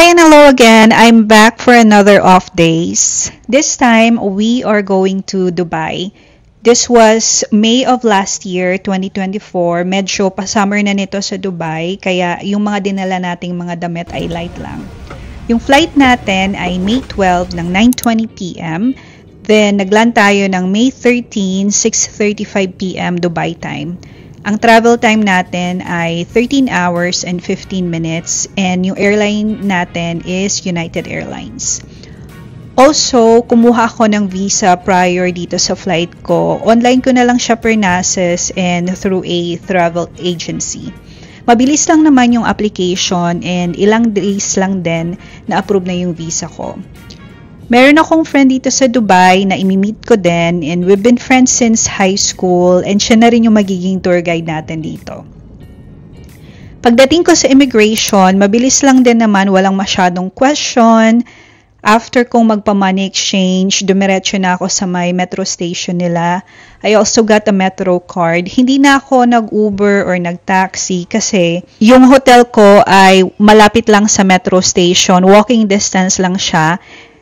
Hi and hello again. I'm back for another off days. This time we are going to Dubai. This was May of last year, 2024. Medyo pa-summer na nito sa Dubai, kaya yung mga dinala nating mga damit ay light lang. Yung flight natin ay May 12 ng 9:20 p.m. Then nagland tayo ng May 13, 6:35 p.m. Dubai time. Ang travel time natin ay 13 hours and 15 minutes and yung airline natin is United Airlines. Also, kumuha ako ng visa prior dito sa flight ko. Online ko na lang siya per NASES and through a travel agency. Mabilis lang naman yung application and ilang days lang din na-approve na yung visa ko. Meron akong friend dito sa Dubai na imi-meet ko din and we've been friends since high school and siya na rin yung magiging tour guide natin dito. Pagdating ko sa immigration, mabilis lang din naman, walang masyadong question. After kong magpa-money exchange, dumiretso na ako sa may metro station nila. I also got a metro card. Hindi na ako nag-Uber or nag-taxi kasi yung hotel ko ay malapit lang sa metro station. Walking distance lang siya.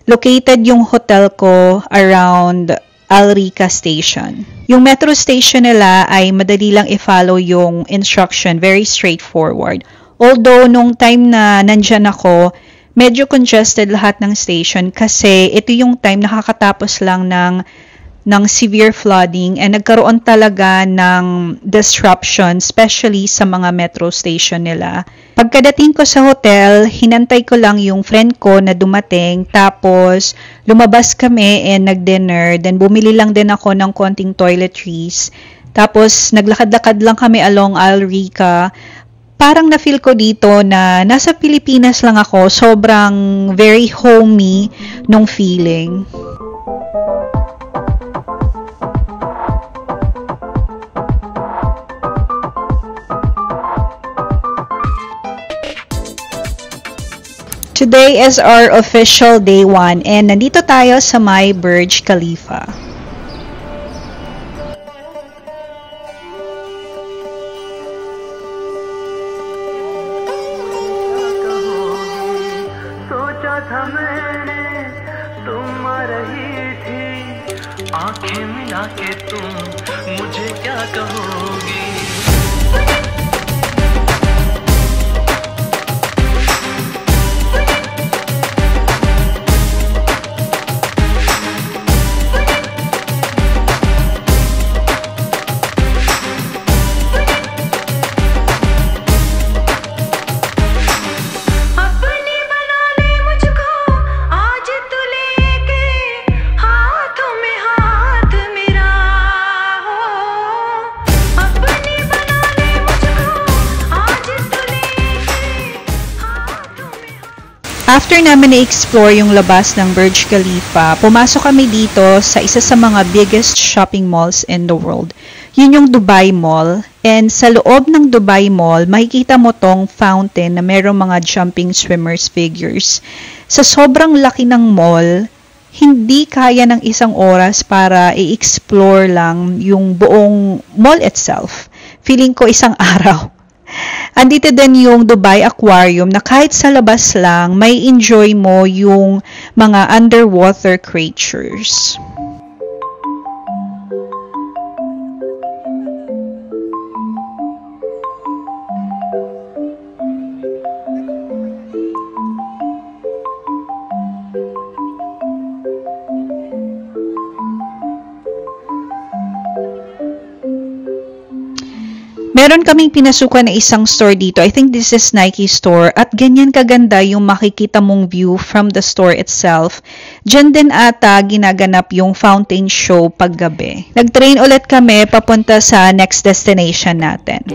Located yung hotel ko around Al Rica Station. Yung metro station nila ay madali lang i-follow yung instruction, very straightforward. Although nung time na nandyan ako, medyo congested lahat ng station kasi ito yung time nakakatapos lang ng severe flooding and nagkaroon talaga ng disruption, especially sa mga metro station nila. Pagkadating ko sa hotel, hinantay ko lang yung friend ko na dumating, tapos lumabas kami and nag-dinner, then bumili lang din ako ng konting toiletries, tapos naglakad-lakad lang kami along Al Rica. Parang na-feel ko dito na nasa Pilipinas lang ako, sobrang very homey nung feeling. Today is our official day 1 and nandito tayo sa may Burj Khalifa. After namin na-explore yung labas ng Burj Khalifa, pumasok kami dito sa isa sa mga biggest shopping malls in the world. Yun yung Dubai Mall. And sa loob ng Dubai Mall, makikita mo tong fountain na merong mga jumping swimmers figures. Sa sobrang laki ng mall, hindi kaya ng isang oras para i-explore lang yung buong mall itself. Feeling ko isang araw. Andito din yung Dubai Aquarium na kahit sa labas lang, may enjoy mo yung mga underwater creatures. Meron kaming pinasukan na isang store dito. I think this is Nike store. At ganyan kaganda yung makikita mong view from the store itself. Diyan din ata ginaganap yung fountain show paggabi. Nag-train ulit kami papunta sa next destination natin.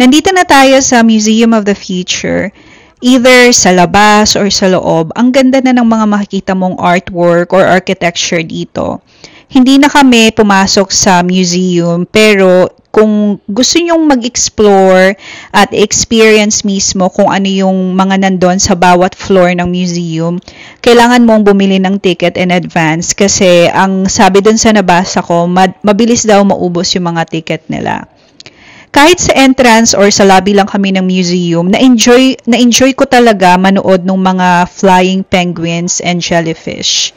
Nandito na tayo sa Museum of the Future. Either sa labas or sa loob, ang ganda na ng mga makikita mong artwork or architecture dito. Hindi na kami pumasok sa museum, pero kung gusto nyong mag-explore at experience mismo kung ano yung mga nandun sa bawat floor ng museum, kailangan mong bumili ng ticket in advance kasi ang sabi dun sa nabasa ko, mabilis daw maubos yung mga ticket nila. Kahit sa entrance or sa lobby lang kami ng museum, na-enjoy ko talaga manood ng mga flying penguins and jellyfish.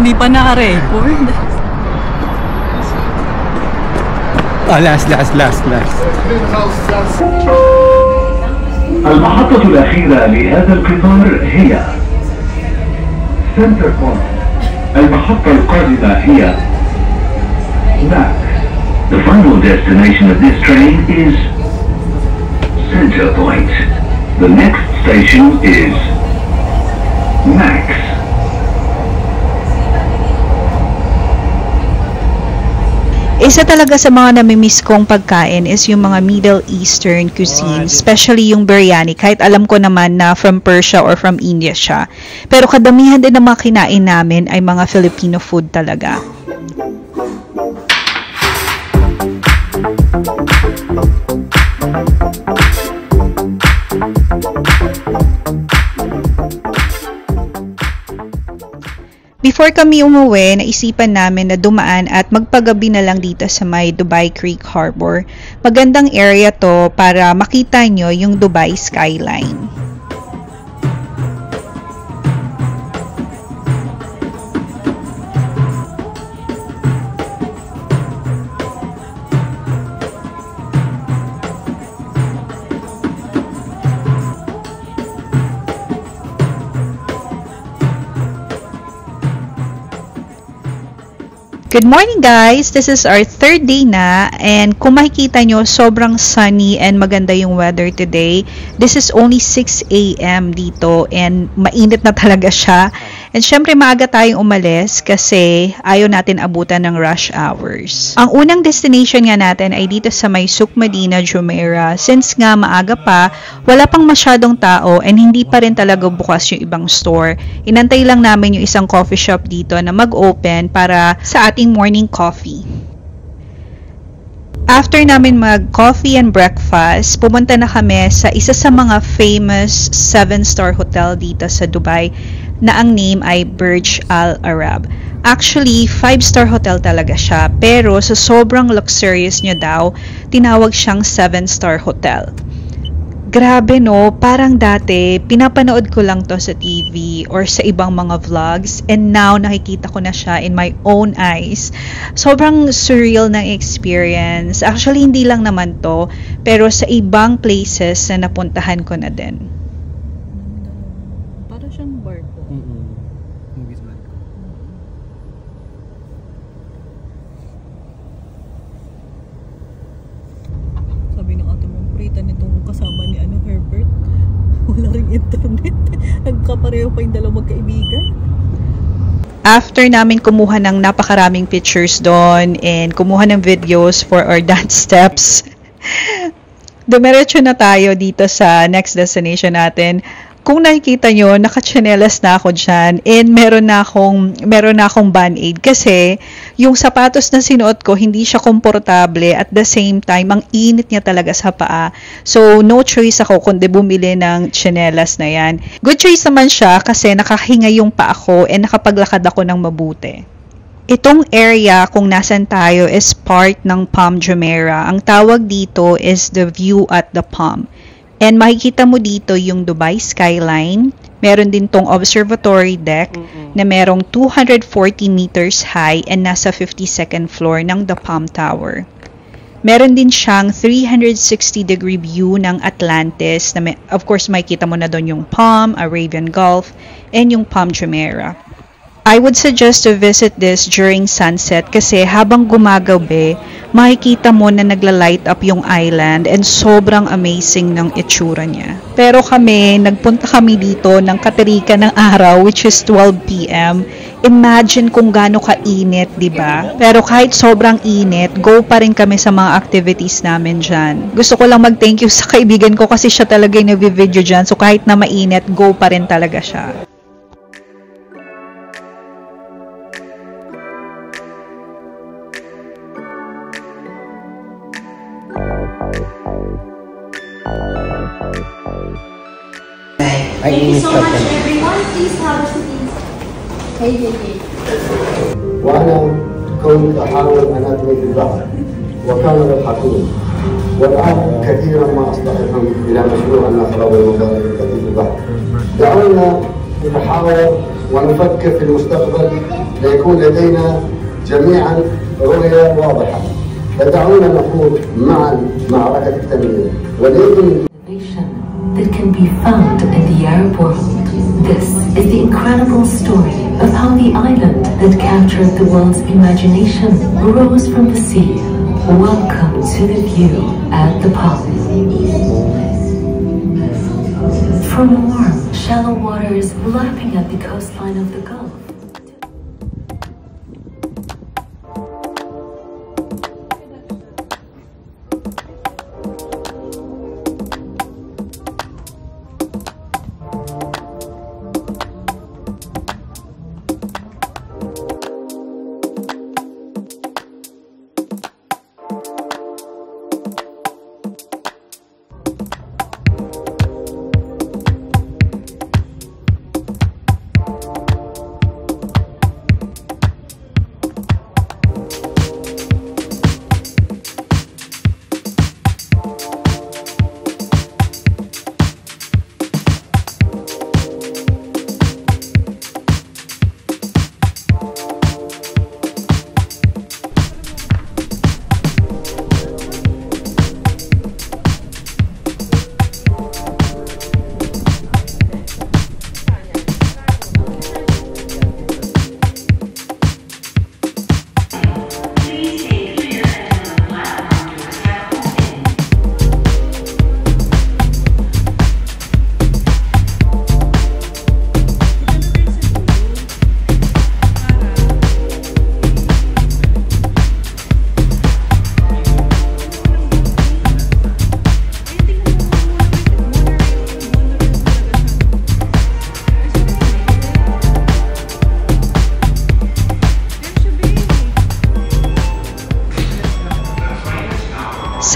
Hindi pa naka-record. last. المحطة الأخيرة لهذا القطار هي سنتر بوينت. المحطة القادمة هي MAX. The final destination of this train is Center Point. The next station is MAX. Isa talaga sa mga namimiss kong pagkain is yung mga Middle Eastern cuisine, especially yung biryani, kahit alam ko naman na from Persia or from India siya. Pero kadamihan din ng mga kinain namin ay mga Filipino food talaga. Before kami umuwi, naisipan namin na dumaan at magpagabi na lang dito sa may Dubai Creek Harbor. Magandang area to para makita nyo yung Dubai skyline. Good morning guys! This is our third day na, and kung makikita nyo, sobrang sunny and maganda yung weather today. This is only 6 a.m. dito and mainit na talaga siya. And syempre maaga tayong umalis kasi ayaw natin abutan ng rush hours. Ang unang destination nga natin ay dito sa may Suk Medina, Jumeirah. Since nga maaga pa, wala pang masyadong tao and hindi pa rin talaga bukas yung ibang store. Inantay lang namin yung isang coffee shop dito na mag-open para sa ating morning coffee. After namin mag-coffee and breakfast, pumunta na kami sa isa sa mga famous 7-star hotel dito sa Dubai na ang name ay Burj Al Arab. Actually, 5-star hotel talaga siya, pero sa sobrang luxurious niya daw, tinawag siyang 7-star hotel. Grabe no, parang dati, pinapanood ko lang to sa TV or sa ibang mga vlogs and now nakikita ko na siya in my own eyes. Sobrang surreal ng experience. Actually, hindi lang naman to, pero sa ibang places na napuntahan ko na din. Para siyang barko. Movies man. Sabi ng ate mong prita nitong kasama ni Herbert. Wala ring internet. Nagkapareho pa yung dalawang magkaibigan. After namin kumuha ng napakaraming pictures doon and kumuha ng videos for our dance steps, dumiretso na tayo dito sa next destination natin. Kung nakikita nyo, nakatsinelas na ako dyan and meron na akong band-aid kasi yung sapatos na sinuot ko, hindi siya komportable at the same time, ang init niya talaga sa paa. So, no choice ako kundi bumili ng tsinelas na yan. Good choice naman siya kasi nakahinga yung paa ko and nakapaglakad ako ng mabuti. Itong area kung nasan tayo is part ng Palm Jumeirah. Ang tawag dito is the view at the Palm. And makikita mo dito yung Dubai skyline. Meron din tong observatory deck na merong 240 meters high and nasa 52nd floor ng The Palm Tower. Meron din siyang 360-degree view ng Atlantis. Na of course, makikita mo na doon yung Palm, Arabian Gulf, and yung Palm Jumeirah. I would suggest to visit this during sunset kasi habang gumagabi, makikita mo na nagla-light up yung island and sobrang amazing ng itsura niya. Pero nagpunta kami dito ng katirika ng araw which is 12 p.m. Imagine kung gaano kainit, di ba? Pero kahit sobrang init, go pa rin kami sa mga activities namin dyan. Gusto ko lang mag-thank you sa kaibigan ko kasi siya talaga yung nag-video dyan. So kahit na mainit, go pa rin talaga siya. Thank you so much, everyone. Please have a seat. Hey. وأنا كنت أحاول أن أدمج البحر وكانوا يضحكون والآن كثيرا ما أصطحبهم إلى مشروع النهضة والمبادرة في البحر. دعونا نتحاور ونفكر في المستقبل ليكون لدينا جميعا رؤية واضحة. فدعونا نخوض معا معركة التنمية وليكن that can be found in the Arab world. This is the incredible story of how the island that captured the world's imagination rose from the sea. Welcome to the view at the Palm. From warm, shallow waters lapping at the coastline of the Gulf.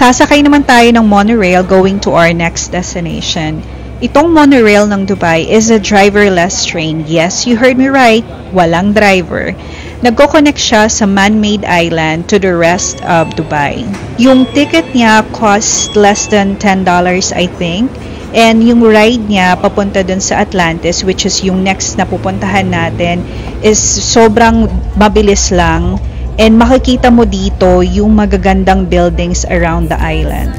Sasakay naman tayo ng monorail going to our next destination. Itong monorail ng Dubai is a driverless train. Yes, you heard me right. Walang driver. Nagko-connect siya sa man-made island to the rest of Dubai. Yung ticket niya cost less than $10, I think. And yung ride niya papunta dun sa Atlantis, which is yung next na pupuntahan natin, is sobrang mabilis lang. And makikita mo dito yung magagandang buildings around the island.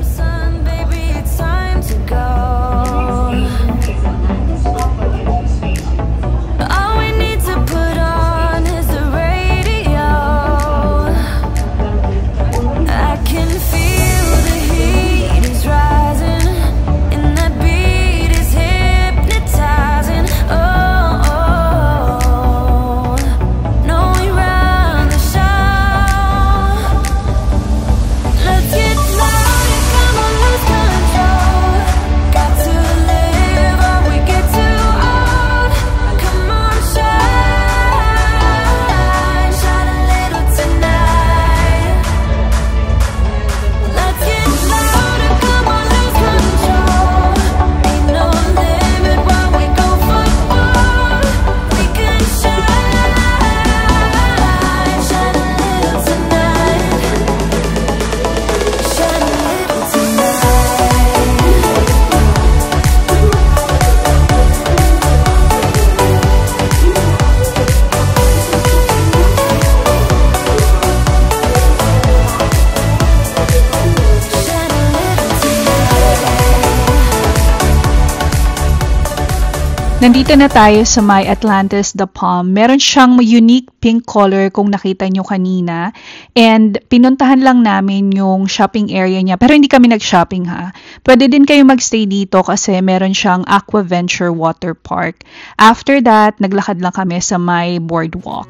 Nandito na tayo sa may Atlantis The Palm. Meron siyang unique pink color kung nakita nyo kanina. And pinuntahan lang namin yung shopping area niya. Pero hindi kami nag-shopping ha. Pwede din kayo magstay dito kasi meron siyang Aquaventure Water Park. After that, naglakad lang kami sa may boardwalk.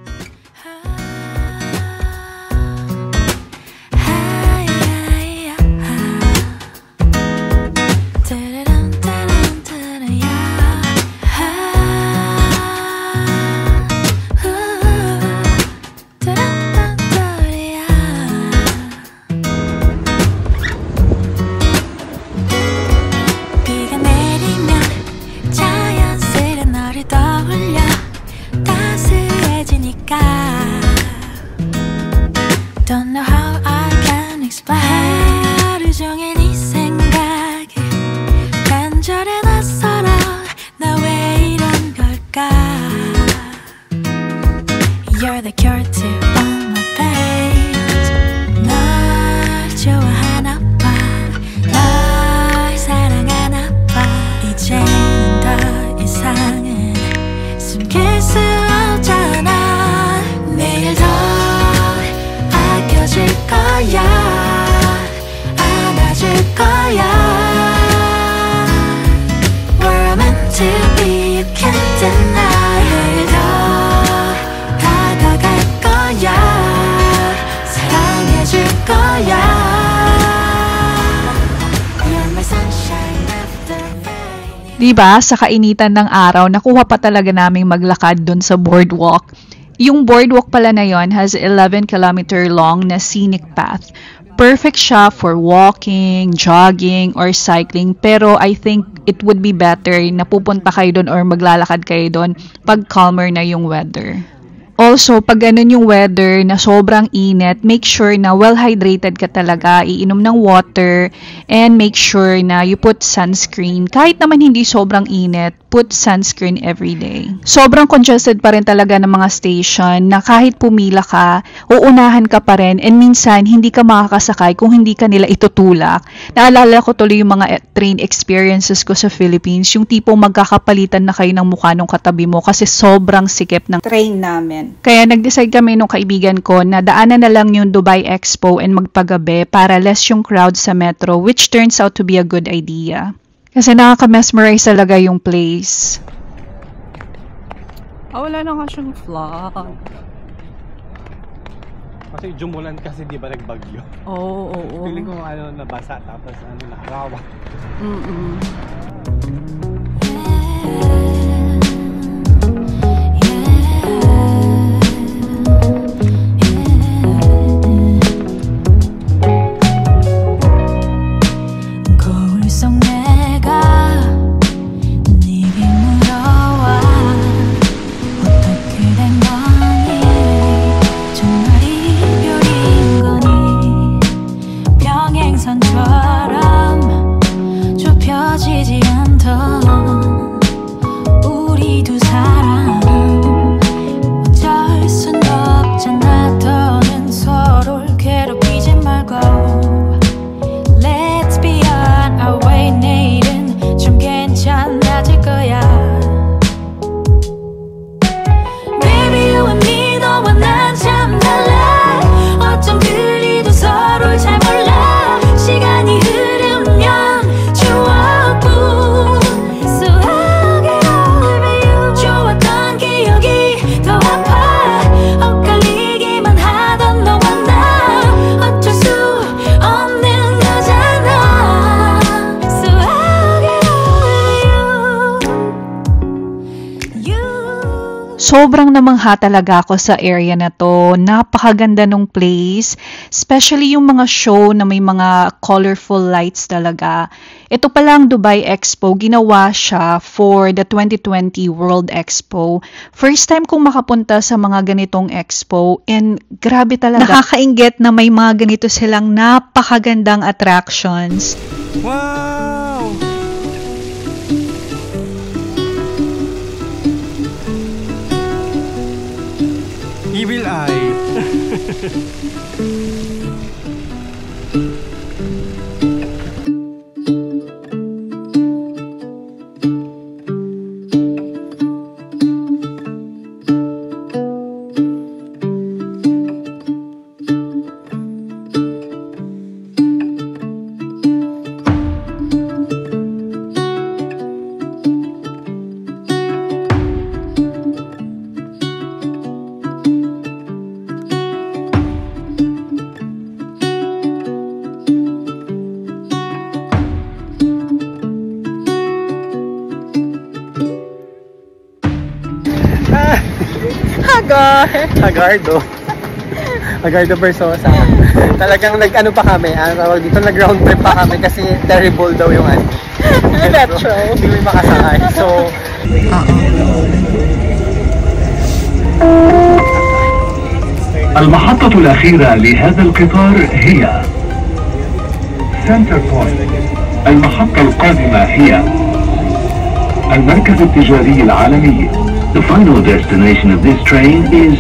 Don't know how I can explain. 하루 종일 네 생각에 간절해 낯설어. 나 왜 이런 걸까? You're the cure to all my pains. 널 좋아하나 봐. 널 사랑하나 봐. 이제는 더 이상은 숨길 수 없잖아. 내일 더 안아줄 거야, 안아줄 거야. We're meant to be, you can't deny. 내일 더 다가갈 거야, 사랑해줄 거야. You're my sunshine after rain. Diba, sa kainitan ng araw, nakuha pa talaga naming maglakad dun sa boardwalk. Yung boardwalk pala na yon has 11-kilometer long na scenic path. Perfect siya for walking, jogging, or cycling. Pero I think it would be better na pupunta kayo doon or maglalakad kayo doon pag calmer na yung weather. Also, pag ganun yung weather na sobrang init, make sure na well-hydrated ka talaga, iinom ng water, and make sure na you put sunscreen. Kahit naman hindi sobrang init, put sunscreen every day. Sobrang congested pa rin talaga ng mga station na kahit pumila ka, uunahan ka pa rin, and minsan hindi ka makakasakay kung hindi ka nila itutulak. Naalala ko tuloy yung mga train experiences ko sa Philippines, yung tipong magkakapalitan na kayo ng mukha nung katabi mo kasi sobrang sikip ng train namin. Kaya nag-decide kami nung kaibigan ko na daanan na lang yung Dubai Expo and magpagabi para less yung crowd sa metro, which turns out to be a good idea. Kasi nakaka-mesmerize talaga yung place. Wala na nga siyang flag. Kasi jumulan kasi di ba nagbagyo? Oo. Feeling ko nabasa tapos nakarawa. 선처럼 좁혀지지 않는 sobrang namangha talaga ako sa area na to. Napakaganda ng place, especially yung mga show na may mga colorful lights talaga. Ito palang Dubai Expo, ginawa siya for the 2020 World Expo. First time kong makapunta sa mga ganitong expo and grabe talaga. Nakakainggit na may mga ganito silang napakagandang attractions. Wow! Evil Eye. Agardo Versosa. Talagang nag-ano pa kami, dito nag-round trip pa kami kasi terrible daw yung metro. Hindi may makasakay. So, المحطة الأخيرة لهذا القطار هي سنتر بوينت. المحطة القادمة هي المركز التجاري العالمي. The final destination of this train is